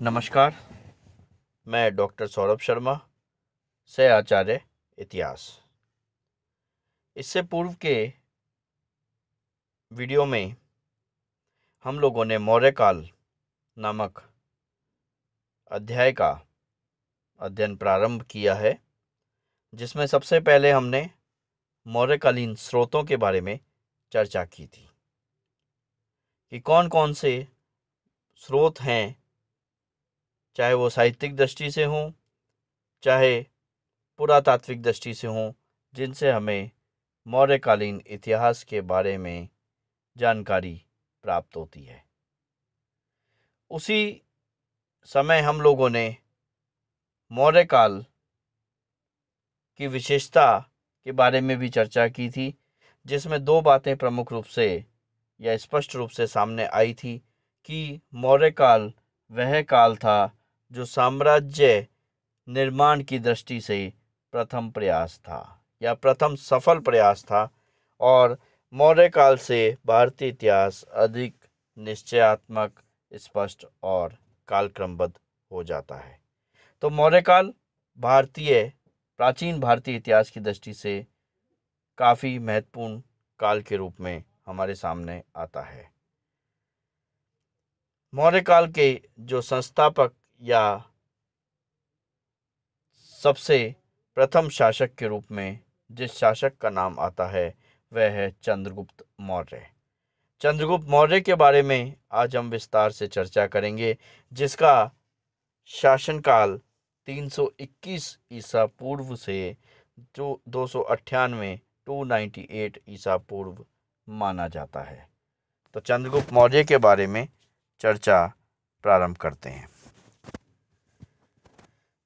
नमस्कार। मैं डॉक्टर सौरभ शर्मा, सह आचार्य इतिहास। इससे पूर्व के वीडियो में हम लोगों ने मौर्य काल नामक अध्याय का अध्ययन प्रारंभ किया है, जिसमें सबसे पहले हमने मौर्यकालीन स्रोतों के बारे में चर्चा की थी कि कौन कौन से स्रोत हैं, चाहे वो साहित्यिक दृष्टि से हों, चाहे पुरातात्विक दृष्टि से हों, जिनसे हमें मौर्यकालीन इतिहास के बारे में जानकारी प्राप्त होती है। उसी समय हम लोगों ने मौर्य काल की विशेषता के बारे में भी चर्चा की थी, जिसमें दो बातें प्रमुख रूप से या स्पष्ट रूप से सामने आई थी कि मौर्य काल वह काल था जो साम्राज्य निर्माण की दृष्टि से प्रथम प्रयास था या प्रथम सफल प्रयास था, और मौर्य काल से भारतीय इतिहास अधिक निश्चयात्मक, स्पष्ट और कालक्रमबद्ध हो जाता है। तो मौर्य काल प्राचीन भारतीय इतिहास की दृष्टि से काफ़ी महत्वपूर्ण काल के रूप में हमारे सामने आता है। मौर्य काल के जो संस्थापक या सबसे प्रथम शासक के रूप में जिस शासक का नाम आता है वह है चंद्रगुप्त मौर्य। चंद्रगुप्त मौर्य के बारे में आज हम विस्तार से चर्चा करेंगे, जिसका शासनकाल 321 ईसा पूर्व से 298 ईसा पूर्व माना जाता है। तो चंद्रगुप्त मौर्य के बारे में चर्चा प्रारंभ करते हैं।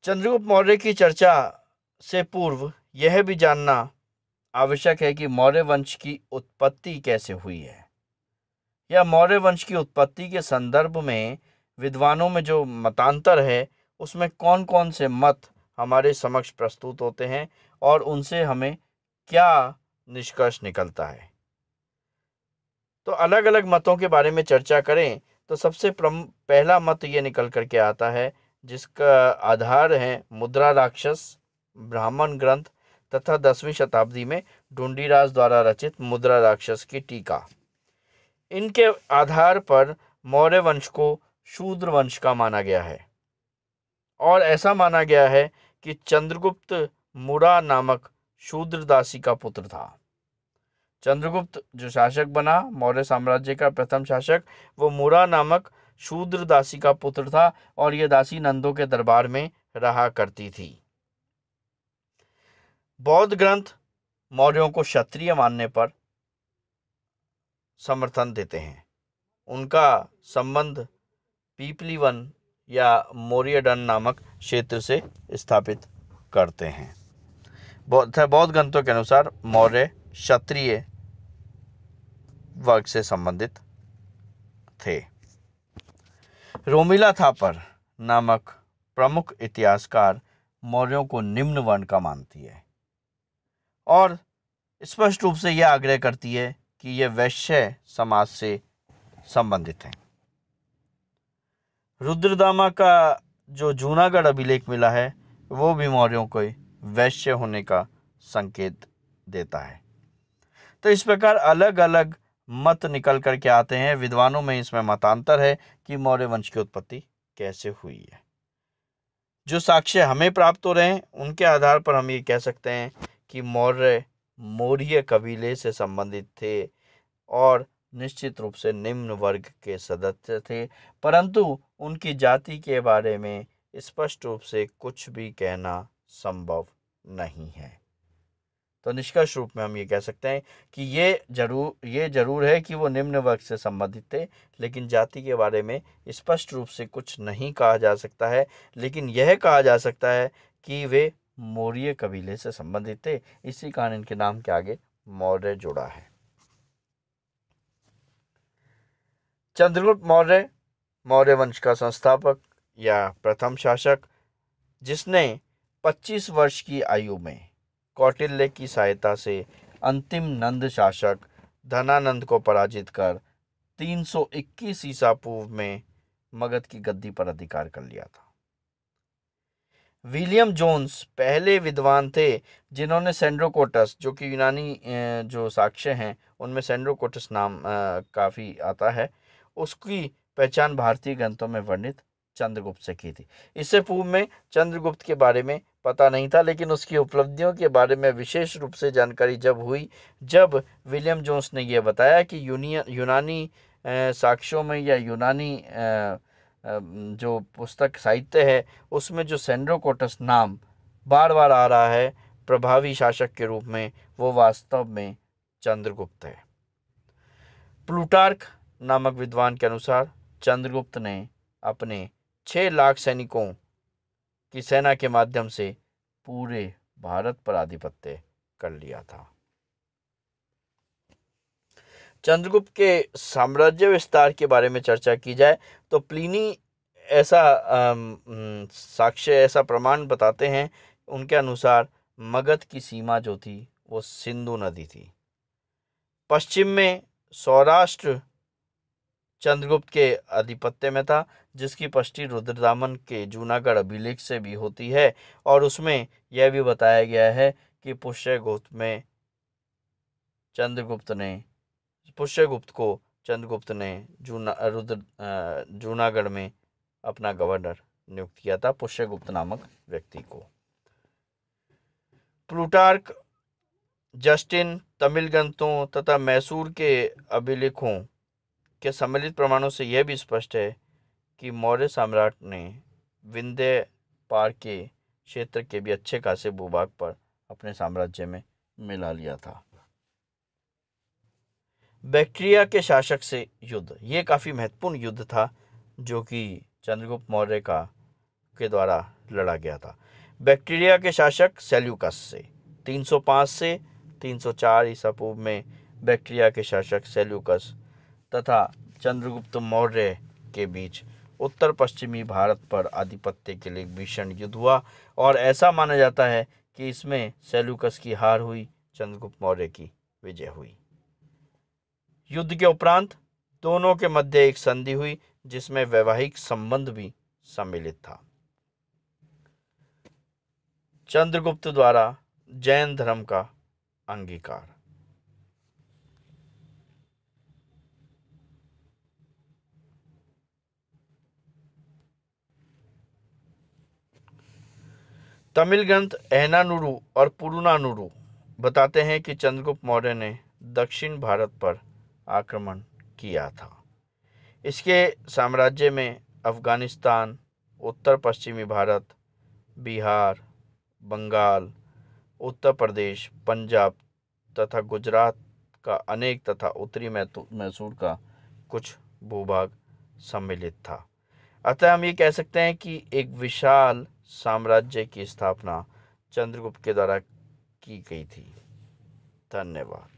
चंद्रगुप्त मौर्य की चर्चा से पूर्व यह भी जानना आवश्यक है कि मौर्य वंश की उत्पत्ति कैसे हुई है, या मौर्य वंश की उत्पत्ति के संदर्भ में विद्वानों में जो मतांतर है उसमें कौन कौन से मत हमारे समक्ष प्रस्तुत होते हैं और उनसे हमें क्या निष्कर्ष निकलता है। तो अलग अलग मतों के बारे में चर्चा करें तो सबसे पहला मत ये निकल करके आता है, जिसका आधार है मुद्रा राक्षस ब्राह्मण ग्रंथ तथा 10वीं शताब्दी में ढूंढीराज द्वारा रचित मुद्रा राक्षस की टीका। इनके आधार पर मौर्य वंश को शूद्र वंश का माना गया है, और ऐसा माना गया है कि चंद्रगुप्त मुरा नामक शूद्र दासी का पुत्र था। चंद्रगुप्त जो शासक बना, मौर्य साम्राज्य का प्रथम शासक, वो मुरा नामक शूद्र दासी का पुत्र था, और ये दासी नंदों के दरबार में रहा करती थी। बौद्ध ग्रंथ मौर्यों को क्षत्रिय मानने पर समर्थन देते हैं। उनका संबंध पीपलीवन या मौर्यडन नामक क्षेत्र से स्थापित करते हैं। बौद्ध ग्रंथों के अनुसार मौर्य क्षत्रिय वर्ग से संबंधित थे। रोमिला थापर नामक प्रमुख इतिहासकार मौर्यों को निम्न वर्ण का मानती है और स्पष्ट रूप से यह आग्रह करती है कि यह वैश्य समाज से संबंधित है। रुद्रदामा का जो जूनागढ़ अभिलेख मिला है वो भी मौर्यों को वैश्य होने का संकेत देता है। तो इस प्रकार अलग अलग मत निकल करके आते हैं। विद्वानों में इसमें मतांतर है कि मौर्य वंश की उत्पत्ति कैसे हुई है। जो साक्ष्य हमें प्राप्त हो रहे हैं उनके आधार पर हम ये कह सकते हैं कि मौर्य कबीले से संबंधित थे और निश्चित रूप से निम्न वर्ग के सदस्य थे, परंतु उनकी जाति के बारे में स्पष्ट रूप से कुछ भी कहना संभव नहीं है। तो निष्कर्ष रूप में हम ये कह सकते हैं कि ये जरूर है कि वो निम्न वर्ग से संबंधित थे, लेकिन जाति के बारे में स्पष्ट रूप से कुछ नहीं कहा जा सकता है। लेकिन यह कहा जा सकता है कि वे मौर्य कबीले से संबंधित थे, इसी कारण इनके नाम के आगे मौर्य जुड़ा है। चंद्रगुप्त मौर्य मौर्य वंश का संस्थापक या प्रथम शासक, जिसने 25 वर्ष की आयु में कौटिल्य की सहायता से अंतिम नंद शासक धनानंद को पराजित कर 321 ईसा पूर्व में मगध की गद्दी पर अधिकार कर लिया था। विलियम जोन्स पहले विद्वान थे जिन्होंने सेंड्रोकोटस, जो कि यूनानी जो साक्ष्य हैं उनमें सेंड्रोकोटस नाम काफ़ी आता है, उसकी पहचान भारतीय ग्रंथों में वर्णित चंद्रगुप्त से की थी। इससे पूर्व में चंद्रगुप्त के बारे में पता नहीं था, लेकिन उसकी उपलब्धियों के बारे में विशेष रूप से जानकारी जब हुई, जब विलियम जोन्स ने यह बताया कि यूनानी साक्ष्यों में या यूनानी जो पुस्तक साहित्य है उसमें जो सेंड्रोकोटस नाम बार बार आ रहा है प्रभावी शासक के रूप में, वो वास्तव में चंद्रगुप्त है। प्लूटार्क नामक विद्वान के अनुसार चंद्रगुप्त ने अपने 6 लाख सैनिकों की सेना के माध्यम से पूरे भारत पर आधिपत्य कर लिया था। चंद्रगुप्त के साम्राज्य विस्तार के बारे में चर्चा की जाए तो प्लिनी ऐसा साक्ष्य, ऐसा प्रमाण बताते हैं, उनके अनुसार मगध की सीमा जो थी वो सिंधु नदी थी। पश्चिम में सौराष्ट्र चंद्रगुप्त के आधिपत्य में था, जिसकी पुष्टि रुद्रदामन के जूनागढ़ अभिलेख से भी होती है, और उसमें यह भी बताया गया है कि पुष्यगुप्त को चंद्रगुप्त ने जूनागढ़ में अपना गवर्नर नियुक्त किया था, पुष्यगुप्त नामक व्यक्ति को। प्लूटार्क, जस्टिन, तमिल ग्रंथों तथा मैसूर के अभिलेखों के सम्मिलित प्रमाणों से यह भी स्पष्ट है कि मौर्य सम्राट ने विंध्य पार के क्षेत्र के भी अच्छे खासे भूभाग पर अपने साम्राज्य में मिला लिया था। बैक्ट्रिया के शासक से युद्ध, ये काफ़ी महत्वपूर्ण युद्ध था जो कि चंद्रगुप्त मौर्य के द्वारा लड़ा गया था। बैक्ट्रिया के शासक सेल्यूकस से 305 से 304 ईसा पूर्व में बैक्ट्रिया के शासक सेल्यूकस तथा चंद्रगुप्त मौर्य के बीच उत्तर पश्चिमी भारत पर आधिपत्य के लिए भीषण युद्ध हुआ, और ऐसा माना जाता है कि इसमें सेल्यूकस की हार हुई, चंद्रगुप्त मौर्य की विजय हुई। युद्ध के उपरांत दोनों के मध्य एक संधि हुई जिसमें वैवाहिक संबंध भी सम्मिलित था। चंद्रगुप्त द्वारा जैन धर्म का अंगीकार। तमिल ग्रंथ एहनानुरु और पुरुनानुरु बताते हैं कि चंद्रगुप्त मौर्य ने दक्षिण भारत पर आक्रमण किया था। इसके साम्राज्य में अफगानिस्तान, उत्तर पश्चिमी भारत, बिहार, बंगाल, उत्तर प्रदेश, पंजाब तथा गुजरात का अनेक तथा उत्तरी मैसूर का कुछ भूभाग सम्मिलित था। अतः हम ये कह सकते हैं कि एक विशाल साम्राज्य की स्थापना चंद्रगुप्त के द्वारा की गई थी। धन्यवाद।